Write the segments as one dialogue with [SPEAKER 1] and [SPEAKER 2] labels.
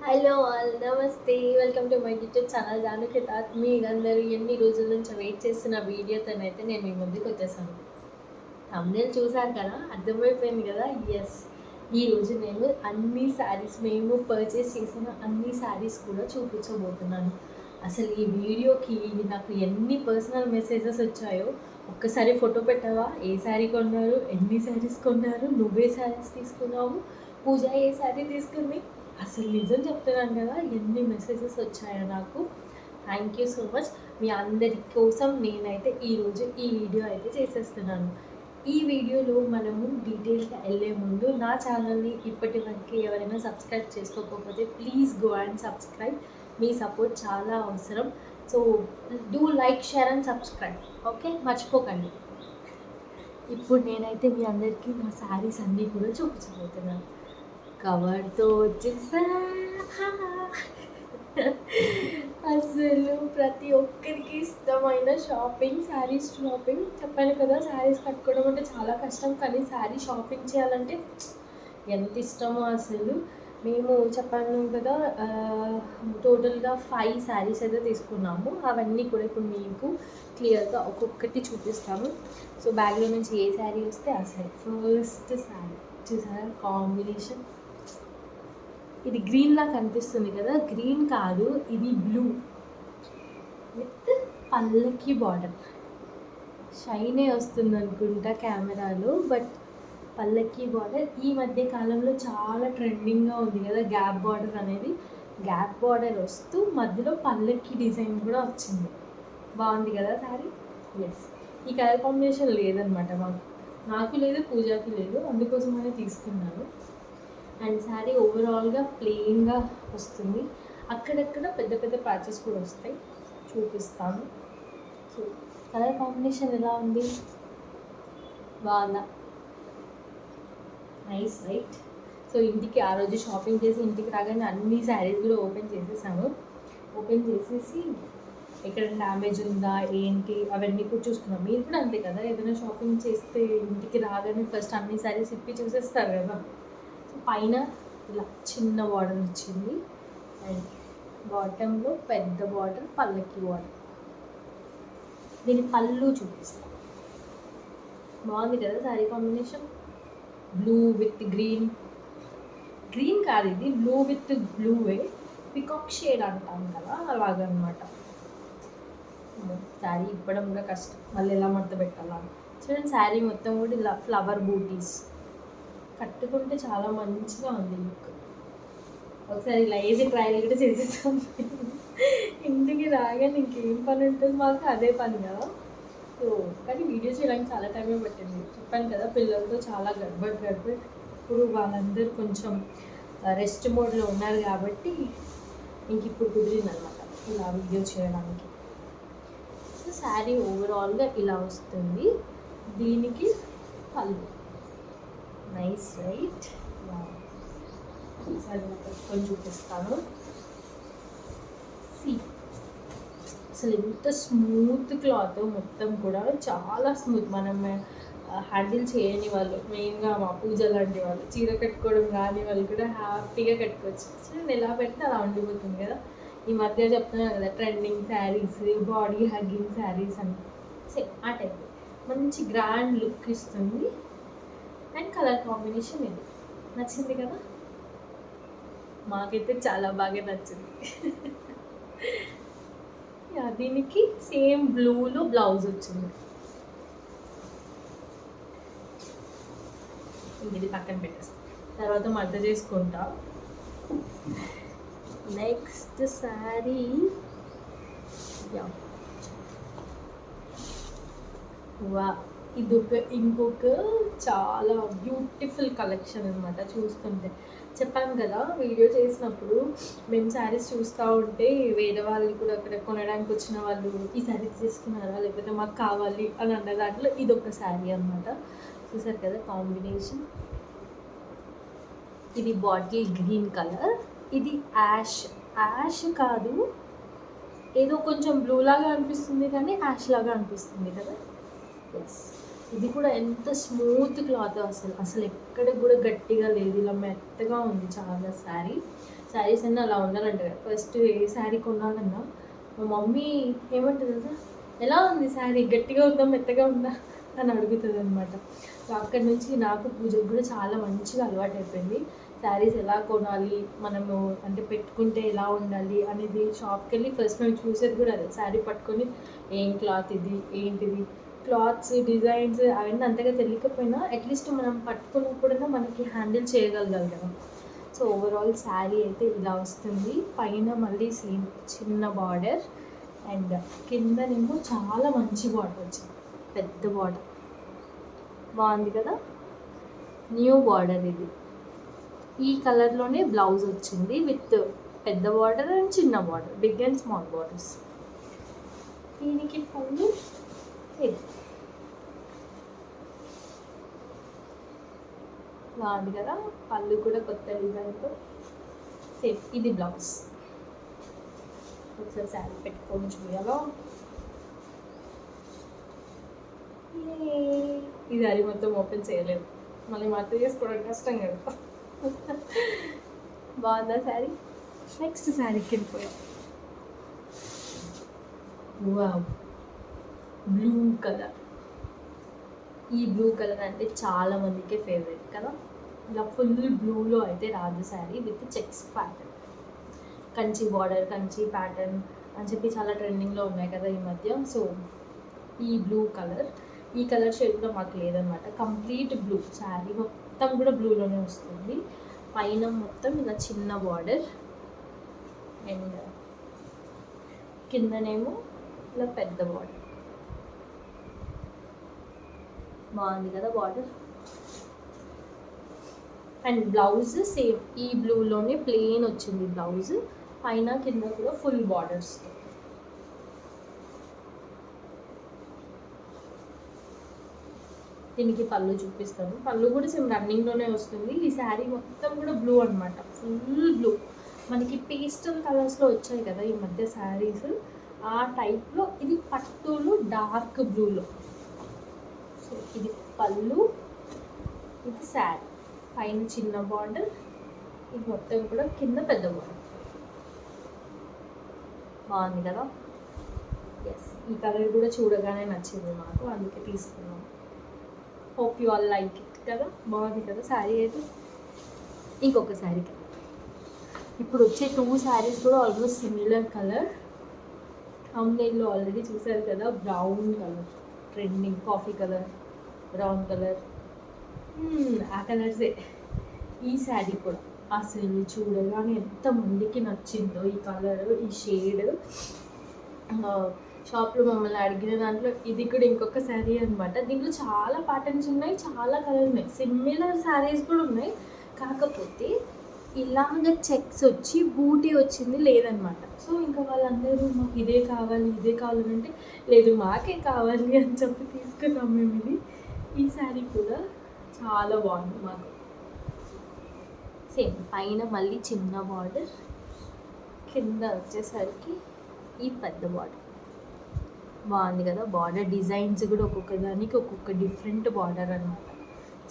[SPEAKER 1] Hello all నమస్తే. Welcome to my YouTube channel జానుకితాత్. మీరందరూ ఎన్ని రోజుల నుంచి వెయిట్ చేస్తున్న వీడియోతోనైతే నేను మీ ముందుకు వచ్చేసాను. థంబ్‌నెయిల్ చూసారు కదా, అర్థమైపోయింది కదా. యెస్, ఈరోజు నేను అన్ని శారీస్ మేము పర్చేస్ చేసిన అన్ని శారీస్ కూడా చూపించబోతున్నాను. అసలు ఈ వీడియోకి నాకు ఎన్ని పర్సనల్ మెసేజెస్ వచ్చాయో, ఒక్కసారి ఫోటో పెట్టవా, ఏ శారీ కొన్నారు, ఎన్ని శారీస్ కొన్నారు, నువ్వే శారీస్ తీసుకున్నావు, పూజ ఏ శారీ తీసుకుంది, అసలు నిజం చెప్తున్నాను కదా, ఎన్ని మెసేజెస్ వచ్చాయో నాకు. Thank you so much. మీ అందరి కోసం నేనైతే ఈరోజు ఈ వీడియో అయితే చేసేస్తున్నాను. ఈ వీడియోలో మనము డీటెయిల్గా వెళ్ళే ముందు నా ఛానల్ని ఇప్పటి వరకు ఎవరైనా సబ్స్క్రైబ్ చేసుకోకపోతే please go and subscribe. Me support చాలా అవసరం. So do like, share and subscribe. Okay, మర్చిపోకండి. ఇప్పుడు నేనైతే మీ అందరికీ నా శారీస్ అన్నీ కూడా చూపించబోతున్నాను. కవర్తో వచ్చేసా. అసలు ప్రతి ఒక్కరికి ఇష్టమైన షాపింగ్, శారీస్ షాపింగ్. చెప్పాను కదా, శారీస్ కట్టుకోవడం అంటే చాలా కష్టం, కానీ శారీ షాపింగ్ చేయాలంటే ఎంత ఇష్టమో అసలు. మేము చెప్పాను కదా, టోటల్గా 5 శారీస్ అయితే తీసుకున్నాము. అవన్నీ కూడా ఇప్పుడు మీకు క్లియర్గా ఒక్కొక్కటి చూపిస్తాను. సో బ్యాగ్లో నుంచి ఏ శారీ వస్తే ఆ శారీ. ఫస్ట్ శారీ చూసారా, కాంబినేషన్. ఇది గ్రీన్ లా కనిపిస్తుంది కదా, గ్రీన్ కాదు, ఇది బ్లూ విత్ పల్లకి బార్డర్. షైనే వస్తుంది అనుకుంటా కెమెరాలో, బట్ పల్లకి బార్డర్ ఈ మధ్య కాలంలో చాలా ట్రెండింగ్గా ఉంది కదా గ్యాప్ బార్డర్ అనేది. గ్యాప్ బార్డర్ వస్తూ మధ్యలో పల్లకి డిజైన్ కూడా వచ్చింది. బాగుంది కదా శారీ. ఎస్, ఈ కలర్ కాంబినేషన్ లేదనమాట నాకు లేదు, పూజకి లేదు, అందుకోసమనే తీసుకున్నాను. అండ్ శారీ ఓవరాల్గా ప్లెయిన్గా వస్తుంది. అక్కడక్కడ పెద్ద పెద్ద ప్యాచెస్ కూడా వస్తాయి, చూపిస్తాను. సో కలర్ కాంబినేషన్ ఎలా ఉంది, బాగుందా? Nice right. సో ఇంటికి ఆ రోజు షాపింగ్ చేసి ఇంటికి రాగానే అన్ని శారీస్ కూడా ఓపెన్ చేసేసాము. ఓపెన్ చేసేసి ఎక్కడ డ్యామేజ్ ఉందా ఏంటి అవన్నీ కూడా చూసుకున్నాం. మీరు కూడా అంతే కదా, ఏదైనా షాపింగ్ చేస్తే ఇంటికి రాగానే ఫస్ట్ అన్ని శారీస్ ఇప్పి చూసేస్తారు కదా. సో పైన ఇలా చిన్న బార్డర్ వచ్చింది, అండ్ బాటంలో పెద్ద బార్డర్, పల్లకి బార్డర్. దీని పళ్ళు చూపిస్తాను. బాగుంది కదా sari combination. Blue with green. Green కాదు, ఇది బ్లూ విత్ బ్లూవే, పికాక్ షేడ్ అంటాం కదా, అలాగనమాట. శారీ ఇప్పడం కూడా కష్టం, మళ్ళీ ఎలా మడత పెట్టాలా. చూడండి, శారీ మొత్తం కూడా ఇలా ఫ్లవర్ బూటీస్. కట్టుకుంటే చాలా మంచిగా ఉంది లుక్. ఒకసారి లైవ్ ట్రయల్ కూడా చేసేసాం. ఇంటికి రాగా ఇంకేం పని ఉంటుంది మాకు, అదే పని కదా. సో కానీ వీడియో చేయడానికి చాలా టైమే పట్టింది. చెప్పాను కదా, పిల్లలతో చాలా గడబడ్. ఇప్పుడు వాళ్ళందరూ కొంచెం రెస్ట్ మోడ్లో ఉన్నారు కాబట్టి ఇంక ఇప్పుడు కుదిరిందనమాట ఇలా వీడియో చేయడానికి. సో శారీ ఓవరాల్గా ఇలా వస్తుంది. దీనికి పళ్ళు. Nice right. ఒకసారి పెట్టుకొని చూపిస్తాను. అసలు ఎంత స్మూత్ క్లాత్, మొత్తం కూడా చాలా స్మూత్. మనం హ్యాండిల్ చేయని వాళ్ళు, మెయిన్గా మా పూజ లాంటి వాళ్ళు, చీర కట్టుకోవడం కానీ వాళ్ళు కూడా హ్యాపీగా కట్టుకోవచ్చు. నేను ఎలా పెడితే అలా ఉండిపోతుంది కదా. ఈ మధ్య చెప్తున్నాను కదా, trending saris, body hugging saris అని. సేమ్ ఆ టైప్ మంచి గ్రాండ్ లుక్ ఇస్తుంది. అండ్ కలర్ కాంబినేషన్ ఇది నచ్చింది కదా, మాకైతే చాలా బాగా నచ్చింది. దీనికి సేమ్ బ్లూలో బ్లౌజ్ వచ్చింది. ఇది పక్కన పెట్టేస్తాం, తర్వాత మడత చేసుకుంటా. నెక్స్ట్ శారీ వా, ఇంకొక చాలా బ్యూటిఫుల్ కలెక్షన్ అనమాట. చూస్తుంటే చెప్పాను కదా, వీడియో చేసినప్పుడు మేము శారీస్ చూస్తూ ఉంటే వేరే వాళ్ళు కూడా అక్కడ కొనడానికి వచ్చిన వాళ్ళు ఈ శారీ తీసుకున్నారా లేకపోతే మాకు కావాలి అని అన్న దాంట్లో ఇదొక శారీ అనమాట. చూసారు కదా కాంబినేషన్. ఇది బాటిల్ గ్రీన్ కలర్, ఇది యాష్ కాదు, ఏదో కొంచెం బ్లూ లాగా అనిపిస్తుంది కానీ యాష్ లాగా అనిపిస్తుంది కదా. ఎస్, ఇది కూడా ఎంత స్మూత్ క్లాత్, అసలు ఎక్కడ కూడా గట్టిగా లేదు, ఇలా మెత్తగా ఉంది చాలా శారీ. శారీస్ అన్నీ అలా ఉండాలంట కదా. ఫస్ట్ ఏ శారీ కొనాలన్నా మా మమ్మీ ఏమంటుంది కదా, ఎలా ఉంది శారీ, గట్టిగా ఉందా మెత్తగా ఉందా అని అడుగుతుంది అనమాట. సో అక్కడి నుంచి నాకు పూజకు కూడా చాలా మంచిగా అలవాటు అయిపోయింది. శారీస్ ఎలా కొనాలి, మనము అంటే పెట్టుకుంటే ఎలా ఉండాలి అనేది షాప్కి వెళ్ళి ఫస్ట్ మేము చూసేది కూడా అదే. శారీ పట్టుకొని ఏం క్లాత్ ఇది, ఏంటిది, క్లాత్స్ డిజైన్స్ అవన్నీ అంతగా తెలియకపోయినా అట్లీస్ట్ మనం పట్టుకున్నప్పుడైనా మనకి హ్యాండిల్ చేయగలగాలి కదా. సో ఓవరాల్ శారీ అయితే ఇలా వస్తుంది. పైన మళ్ళీ సేమ్ చిన్న బార్డర్ అండ్ కిందనేమో చాలా మంచి బార్డర్ వచ్చింది, పెద్ద బార్డర్. బాగుంది కదా, న్యూ బార్డర్ ఇది. ఈ కలర్లోనే బ్లౌజ్ వచ్చింది విత్ పెద్ద బార్డర్ అండ్ చిన్న border, big and small borders. దీనికి పళ్ళు ఇది బాగుంది కదా, పళ్ళు కూడా కొత్త డిజైన్తో. సేమ్ ఇది బ్లౌజ్. ఒకసారి శారీ పెట్టుకొని చూడాలో. ఈ శారీ మొత్తం ఓపెన్ చేయలేదు, మళ్ళీ మర్త చేసుకోవడం కష్టం కదా. బాగుందా శారీ? నెక్స్ట్ శారీకి వెళ్ళిపోయాం. Wow, blue colour. ఈ బ్లూ కలర్ అంటే చాలా మందికి ఫేవరెట్ కదా. ఇలా ఫుల్ బ్లూలో అయితే రాదు sari, with checks pattern, Kanchi border, Kanchi pattern అని చెప్పి చాలా ట్రెండింగ్లో ఉన్నాయి కదా ఈ మధ్య. సో ఈ బ్లూ కలర్, ఈ కలర్ షేడ్ కూడా మాకు లేదనమాట. కంప్లీట్ బ్లూ శారీ మొత్తం కూడా బ్లూలోనే వస్తుంది. పైన మొత్తం ఇలా చిన్న బార్డర్ అండ్ కిందనేమో ఇలా పెద్ద బార్డర్. బాగుంది కదా బార్డర్. అండ్ బ్లౌజ్ సేమ్ ఈ బ్లూలోనే ప్లెయిన్ వచ్చింది బ్లౌజ్, పైన కింద కూడా ఫుల్ బార్డర్స్. దీనికి పళ్ళు చూపిస్తాను. పళ్ళు కూడా సేమ్ రన్నింగ్లోనే వస్తుంది. ఈ శారీ మొత్తం కూడా బ్లూ అనమాట, ఫుల్ బ్లూ. మనకి పేస్టల్ కలర్స్లో వచ్చాయి కదా ఈ మధ్య శారీస్, ఆ టైప్లో ఇది పట్టులు డార్క్ బ్లూలో. సో ఇది పళ్ళు, ఇది శారీ, పైన చిన్న బార్డర్, ఇది మొత్తం కూడా కింద పెద్ద బార్డర్. బాగుంది కదా. ఎస్, ఈ కలర్ కూడా చూడగానే నచ్చింది మాకు, అందుకే తీసుకున్నాం. Hope you all like it కదా. బాగుంది కదా శారీ అయితే. ఇంకొక శారీ, ఇప్పుడు వచ్చే 2 శారీస్ కూడా almost similar colour. thumbnail already చూసారు కదా, brown colour trending, coffee colour, brown colour, ఆ కలర్సే. ఈ శారీ కూడా అసలు చూడగానే ఎంతమందికి నచ్చిందో ఈ కలర్, ఈ షేడ్. షాప్లో మమ్మల్ని అడిగిన దాంట్లో ఇది కూడా ఇంకొక శారీ అనమాట. దీంట్లో చాలా ప్యాటర్న్స్ ఉన్నాయి, చాలా కలర్స్ ఉన్నాయి, సిమిలర్ శారీస్ కూడా ఉన్నాయి. కాకపోతే ఇలాగ చెక్స్ వచ్చి బూటీ వచ్చింది లేదనమాట. సో ఇంకా వాళ్ళందరూ మాకు ఇదే కావాలి, ఇదే కావాలంటే లేదు మాకే కావాలి అని చెప్పి తీసుకున్నాం మేము ఇది. ఈ శారీ కూడా చాలా బాగుంది మాకు. సేమ్ పైన మళ్ళీ చిన్న బార్డర్, కింద వచ్చేసరికి ఈ పెద్ద బార్డర్. బాగుంది కదా బార్డర్. డిజైన్స్ కూడా ఒక్కొక్క దానికి ఒక్కొక్క డిఫరెంట్ బార్డర్ అనమాట.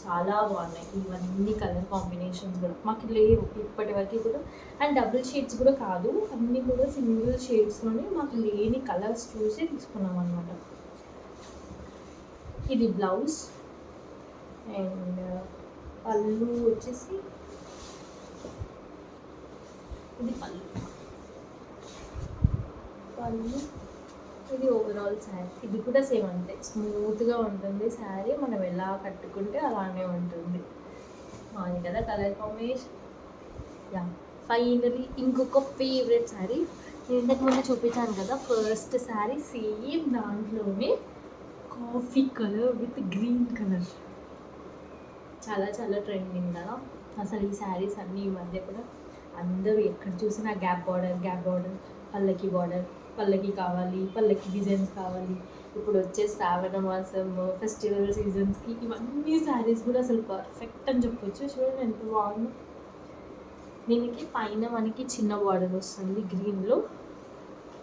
[SPEAKER 1] చాలా బాగున్నాయి ఇవన్నీ కలర్ కాంబినేషన్స్ కూడా మాకు లేవు ఇప్పటి వరకు కూడా. అండ్ డబుల్ షేడ్స్ కూడా కాదు, అన్నీ కూడా సింగిల్ షేడ్స్లోనే మాకు లేని కలర్స్ చూసి తీసుకున్నాం అనమాట. ఇది బ్లౌజ్ అండ్ పళ్ళు వచ్చేసి ఇది పళ్ళు. ఇది ఓవరాల్ శారీ. ఇది కూడా సేమ్ అంతే, స్మూత్గా ఉంటుంది శారీ, మనం ఎలా కట్టుకుంటే అలానే ఉంటుంది. బాగుంది కదా కలర్ కాంబినేషన్. యా, ఫైనలీ ఇంకొక ఫేవరెట్ శారీ. నేను ఇంతకు ముందు చూపించాను కదా ఫస్ట్ శారీ, సేమ్ దాంట్లోనే coffee colour with green colour. చాలా చాలా ట్రెండింగ్ కదా అసలు ఈ శారీస్ అన్నీ ఈ మధ్య కూడా. అందరూ ఎక్కడ చూసినా గ్యాప్ బార్డర్, పల్లకి బార్డర్, పల్లకి కావాలి, పల్లకి డిజైన్స్ కావాలి. ఇప్పుడు వచ్చే శ్రావణ మాసం ఫెస్టివల్ సీజన్స్కి ఇవన్నీ శారీస్ కూడా అసలు పర్ఫెక్ట్ అని చెప్పొచ్చు. చూడండి ఎంత బాగుందో. దీనికి పైన మనకి చిన్న బార్డర్ వస్తుంది గ్రీన్లో,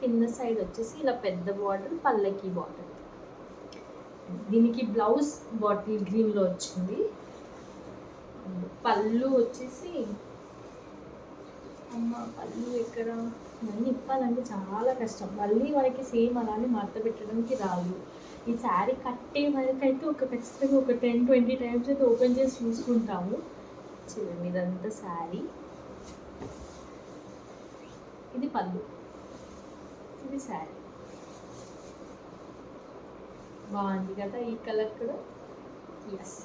[SPEAKER 1] కింద సైడ్ వచ్చేసి ఇలా పెద్ద బార్డర్, పల్లకి బార్డర్. దీనికి బ్లౌజ్ బాటిల్ గ్రీన్లో వచ్చింది. పళ్ళు వచ్చేసి అమ్మ పళ్ళు ఎక్కడ ఇవన్నీ ఇప్పాలంటే చాలా కష్టం. మళ్ళీ మనకి సేమ్ అలానే మడత పెట్టడానికి రాదు. ఈ శారీ కట్టే వరకైతే ఖచ్చితంగా ఒక 10-20 టైమ్స్ అయితే ఓపెన్ చేసి చూసుకుంటాము. చూడండి ఇదంతా శారీ, ఇది పళ్ళు, ఇది శారీ. బాగుంది కదా ఈ కలర్ కూడా. ఎస్,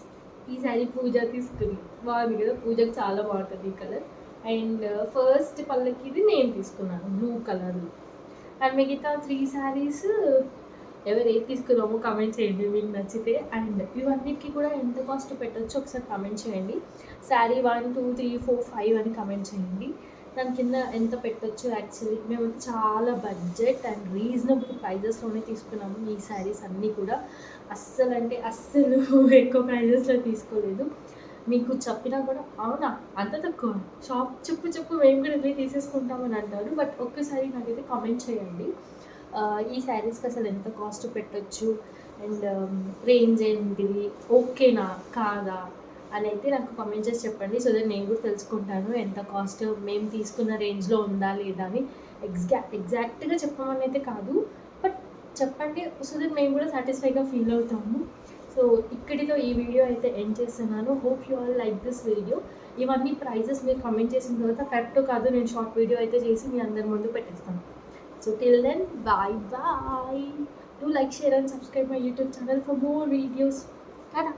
[SPEAKER 1] ఈ శారీ పూజ తీసుకుంది, బాగుంది కదా, పూజకు చాలా బాగుంటుంది ఈ కలర్. అండ్ ఫస్ట్ పళ్ళకి ఇది నేను తీసుకున్నాను బ్లూ కలర్. అండ్ మిగతా 3 శారీస్ ఎవరు ఏది తీసుకున్నామో కమెంట్ చేయండి మీకు నచ్చితే. అండ్ ఇవన్నిటికీ కూడా ఎంత కాస్ట్ పెట్టచ్చు ఒకసారి కమెంట్ చేయండి. శారీ 1, 2, 3, 4, 5 అని కమెంట్ చేయండి. దాని కింద ఎంత పెట్టచ్చు. యాక్చువల్లీ మేమైతే చాలా బడ్జెట్ అండ్ రీజనబుల్ ప్రైజెస్లోనే తీసుకున్నాము ఈ శారీస్ అన్నీ కూడా. అస్సలు ఎక్కువ ప్రైజెస్లో తీసుకోలేదు. మీకు చెప్పినా కూడా అవునా అంత తక్కువ, షాప్ చెప్పు మేము కూడా వెళ్ళి తీసేసుకుంటామని అంటారు. బట్ ఒక్కసారి నాకైతే కామెంట్ చేయండి ఈ శారీస్కి అసలు ఎంత కాస్ట్ పెట్టచ్చు అండ్ రేంజ్ ఏంటిది, ఓకేనా కాదా అని అయితే నాకు కామెంట్ చేసి చెప్పండి. సో దట్ నేను కూడా తెలుసుకుంటాను ఎంత కాస్ట్ మేము తీసుకున్న రేంజ్లో ఉందా లేదా అని. ఎగ్జాక్ట్గా చెప్పమని అయితే కాదు, బట్ చెప్పండి సో దట్ మేము కూడా సాటిస్ఫైగా ఫీల్ అవుతాము. సో ఇక్కడితో ఈ వీడియో అయితే ఎండ్ చేస్తున్నాను. Hope you all like this video. ఇవన్నీ ప్రైజెస్ మీరు కమెంట్ చేసిన తర్వాత కరెక్ట్ కాదు నేను షార్ట్ వీడియో అయితే చేసి మీ అందరి ముందు పెట్టేస్తాను. So till then, bye. Do like, share and subscribe my YouTube channel for more videos. Tada!